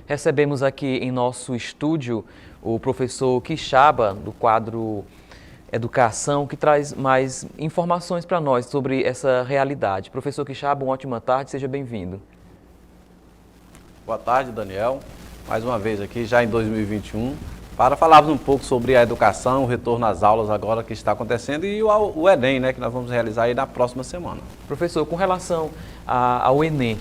Recebemos aqui em nosso estúdio o professor Quixaba, do quadro Educação, que traz mais informações para nós sobre essa realidade. Professor Quixaba, uma ótima tarde, seja bem-vindo. Boa tarde, Daniel. Mais uma vez aqui, já em 2021, para falarmos um pouco sobre a educação, o retorno às aulas agora que está acontecendo e o Enem, né, que nós vamos realizar aí na próxima semana. Professor, com relação ao Enem,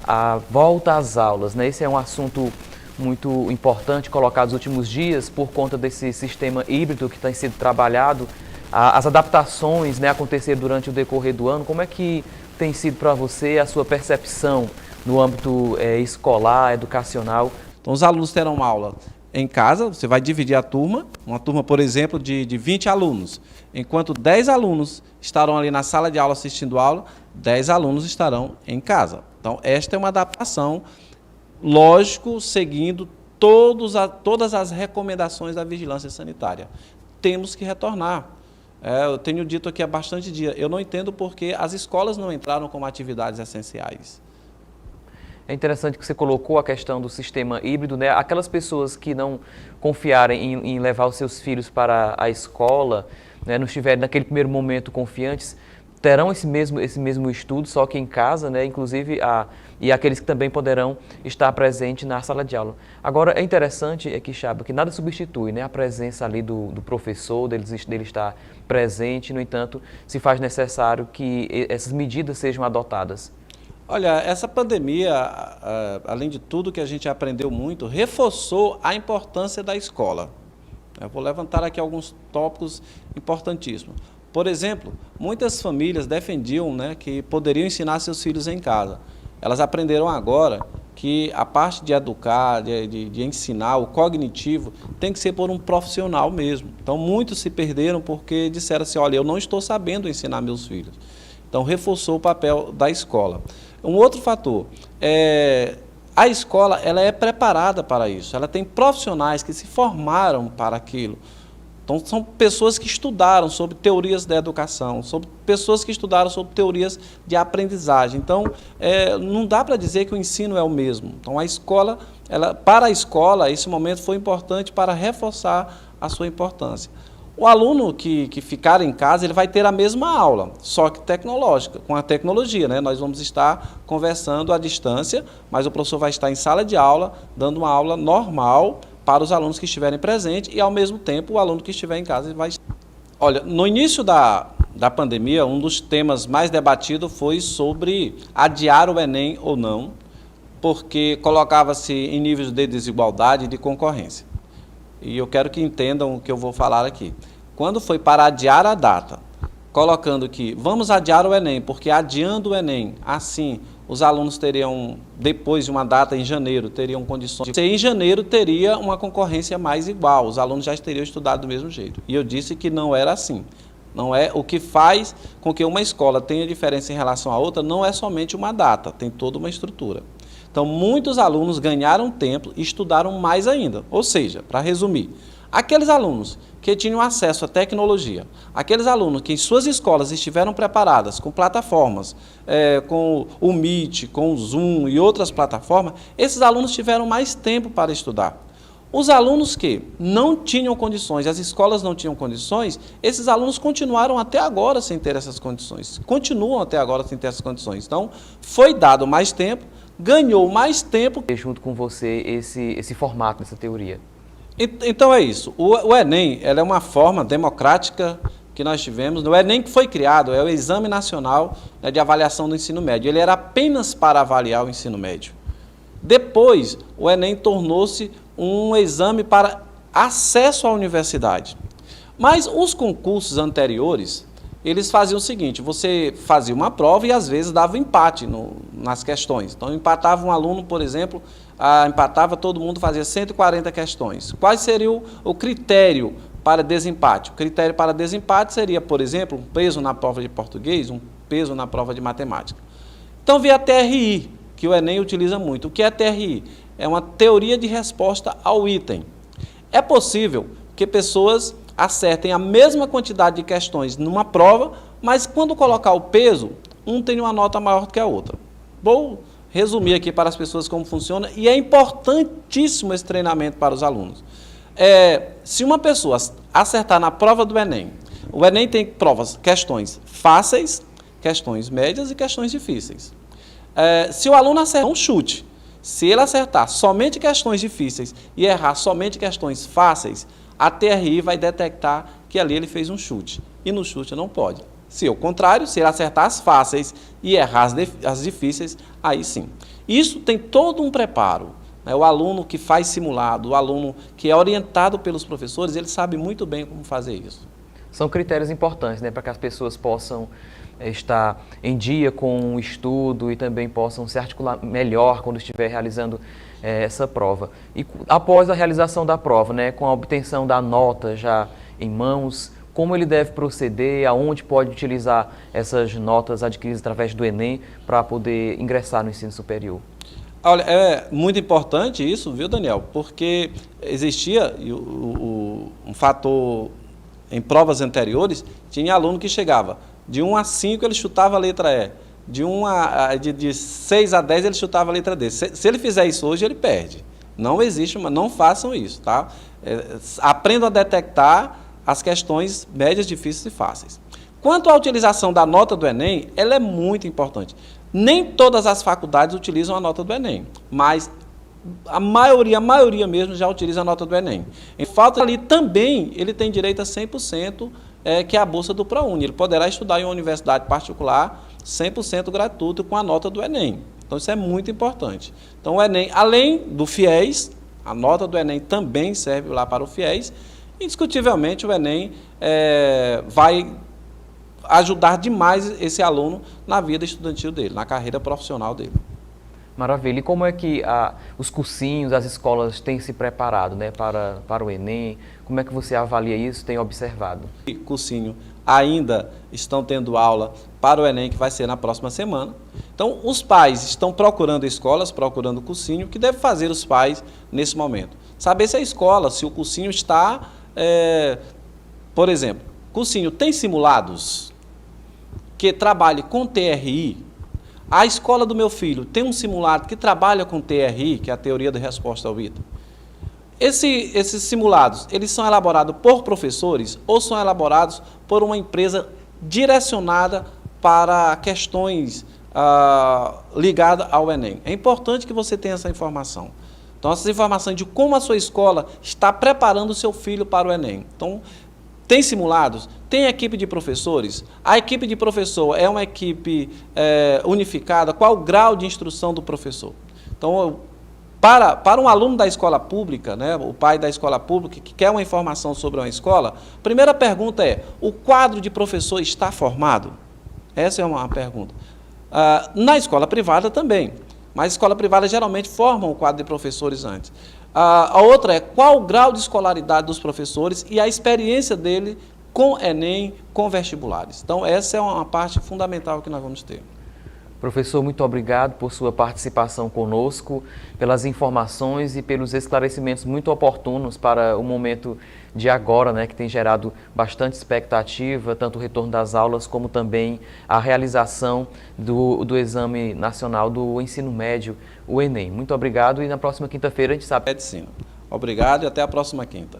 a volta às aulas, né? Esse é um assunto muito importante colocado nos últimos dias por conta desse sistema híbrido que tem sido trabalhado, as adaptações, né, acontecer durante o decorrer do ano. Como é que tem sido para você a sua percepção no âmbito escolar, educacional? Então, os alunos terão uma aula em casa, você vai dividir a turma, uma turma, por exemplo, de 20 alunos. Enquanto 10 alunos estarão ali na sala de aula assistindo aula, 10 alunos estarão em casa. Então, esta é uma adaptação, lógico, seguindo todas as recomendações da vigilância sanitária. Temos que retornar. Eu tenho dito aqui há bastante dia, eu não entendo por que as escolas não entraram como atividades essenciais. É interessante que você colocou a questão do sistema híbrido, né? Aquelas pessoas que não confiarem em levar os seus filhos para a escola, né, não estiverem naquele primeiro momento confiantes, terão esse mesmo estudo, só que em casa, né? Inclusive, e aqueles que também poderão estar presentes na sala de aula. Agora, é interessante, Quixaba, que nada substitui, né, a presença ali do professor, dele estar presente. No entanto, se faz necessário que essas medidas sejam adotadas. Olha, essa pandemia, além de tudo que a gente aprendeu muito, reforçou a importância da escola. Eu vou levantar aqui alguns tópicos importantíssimos. Por exemplo, muitas famílias defendiam, né, que poderiam ensinar seus filhos em casa. Elas aprenderam agora que a parte de educar, de ensinar, o cognitivo, tem que ser por um profissional mesmo. Então, muitos se perderam porque disseram assim, olha, eu não estou sabendo ensinar meus filhos. Então, reforçou o papel da escola. Um outro fator, a escola ela é preparada para isso, ela tem profissionais que se formaram para aquilo. Então, são pessoas que estudaram sobre teorias da educação, pessoas que estudaram sobre teorias de aprendizagem. Então, não dá para dizer que o ensino é o mesmo. Então, a escola, para a escola, esse momento foi importante para reforçar a sua importância. O aluno que ficar em casa, ele vai ter a mesma aula, só que tecnológica, com a tecnologia, né? Nós vamos estar conversando à distância, mas o professor vai estar em sala de aula, dando uma aula normal para os alunos que estiverem presentes e, ao mesmo tempo, o aluno que estiver em casa vai... Olha, no início da pandemia, um dos temas mais debatidos foi sobre adiar o Enem ou não, porque colocava-se em níveis de desigualdade e de concorrência. E eu quero que entendam o que eu vou falar aqui. Quando foi para adiar a data, colocando que vamos adiar o Enem, porque adiando o Enem, assim, os alunos teriam, depois de uma data em janeiro, teriam condições de... Em janeiro teria uma concorrência mais igual, os alunos já teriam estudado do mesmo jeito. E eu disse que não era assim. Não é o que faz com que uma escola tenha diferença em relação à outra, não é somente uma data, tem toda uma estrutura. Então, muitos alunos ganharam tempo e estudaram mais ainda. Ou seja, para resumir, aqueles alunos que tinham acesso à tecnologia, aqueles alunos que em suas escolas estiveram preparadas com plataformas, com o Meet, com o Zoom e outras plataformas, esses alunos tiveram mais tempo para estudar. Os alunos que não tinham condições, as escolas não tinham condições, esses alunos continuaram até agora sem ter essas condições. Continuam até agora sem ter essas condições. Então, foi dado mais tempo, ganhou mais tempo. Junto com você esse formato, essa teoria. Então é isso. O Enem ela é uma forma democrática que nós tivemos. O Enem que foi criado é o Exame Nacional, né, de Avaliação do Ensino Médio. Ele era apenas para avaliar o ensino médio. Depois, o Enem tornou-se um exame para acesso à universidade. Mas os concursos anteriores, eles faziam o seguinte, você fazia uma prova e às vezes dava empate nas questões. Então empatava um aluno, por exemplo, empatava todo mundo, fazia 140 questões. Qual seria o critério para desempate? O critério para desempate seria, por exemplo, um peso na prova de português, um peso na prova de matemática. Então veio a TRI, que o Enem utiliza muito. O que é a TRI? É uma teoria de resposta ao item. É possível que pessoas acertem a mesma quantidade de questões numa prova, mas quando colocar o peso, um tem uma nota maior do que a outra. Vou resumir aqui para as pessoas como funciona, e é importantíssimo esse treinamento para os alunos. Se uma pessoa acertar na prova do Enem, o Enem tem questões fáceis, questões médias e questões difíceis. Se o aluno acertar um chute, se ele acertar somente questões difíceis e errar somente questões fáceis, a TRI vai detectar que ali ele fez um chute, e no chute não pode. Se ao contrário, se ele acertar as fáceis e errar as difíceis, aí sim. Isso tem todo um preparo. O aluno que faz simulado, o aluno que é orientado pelos professores, ele sabe muito bem como fazer isso. São critérios importantes, né, para que as pessoas possam estar em dia com o estudo e também possam se articular melhor quando estiver realizando essa prova. E após a realização da prova, né, com a obtenção da nota já em mãos, como ele deve proceder, aonde pode utilizar essas notas adquiridas através do Enem para poder ingressar no ensino superior? Olha, é muito importante isso, viu, Daniel? Porque existia um fator em provas anteriores, tinha aluno que chegava de 1 a 5 ele chutava a letra E, de 6 a 10 ele chutava a letra D. Se ele fizer isso hoje, ele perde. Não existe, mas não façam isso, tá? Aprendam a detectar as questões médias, difíceis e fáceis. Quanto à utilização da nota do Enem, ela é muito importante. Nem todas as faculdades utilizam a nota do Enem, mas a maioria mesmo já utiliza a nota do Enem. Em falta ali também, ele tem direito a 100%, que é a bolsa do ProUni. Ele poderá estudar em uma universidade particular 100% gratuito com a nota do Enem. Então, isso é muito importante. Então, o Enem, além do FIES, a nota do Enem também serve lá para o FIES. Indiscutivelmente, o Enem vai ajudar demais esse aluno na vida estudantil dele, na carreira profissional dele. Maravilha. E como é que os cursinhos, as escolas têm se preparado, né, para o Enem? Como é que você avalia isso, tem observado? Cursinho ainda estão tendo aula para o Enem, que vai ser na próxima semana. Então, os pais estão procurando escolas, procurando cursinho. O que deve fazer os pais nesse momento? Saber se a escola, se o cursinho está, por exemplo, cursinho tem simulados que trabalhe com TRI. A escola do meu filho tem um simulado que trabalha com TRI, que é a teoria da resposta ao item. Esses simulados, eles são elaborados por professores ou são elaborados por uma empresa direcionada para questões ligadas ao Enem. É importante que você tenha essa informação. Então, essas informações de como a sua escola está preparando o seu filho para o Enem. Então, tem simulados? Tem equipe de professores? A equipe de professor é uma equipe unificada? Qual o grau de instrução do professor? Então, para um aluno da escola pública, né, o pai da escola pública que quer uma informação sobre uma escola, a primeira pergunta é: o quadro de professor está formado? Essa é uma pergunta. Na escola privada também, mas a escola privada geralmente forma o quadro de professores antes. A outra é qual o grau de escolaridade dos professores e a experiência dele com Enem, com vestibulares. Então, essa é uma parte fundamental que nós vamos ter. Professor, muito obrigado por sua participação conosco, pelas informações e pelos esclarecimentos muito oportunos para o momento de agora, né, que tem gerado bastante expectativa, tanto o retorno das aulas como também a realização do Exame Nacional do Ensino Médio, o Enem. Muito obrigado e na próxima quinta-feira a gente sabe. Medicina. Obrigado e até a próxima quinta.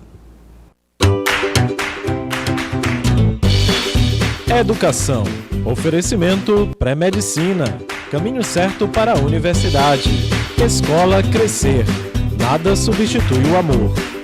Educação. Oferecimento pré-medicina. Caminho certo para a universidade. Escola Crescer. Nada substitui o amor.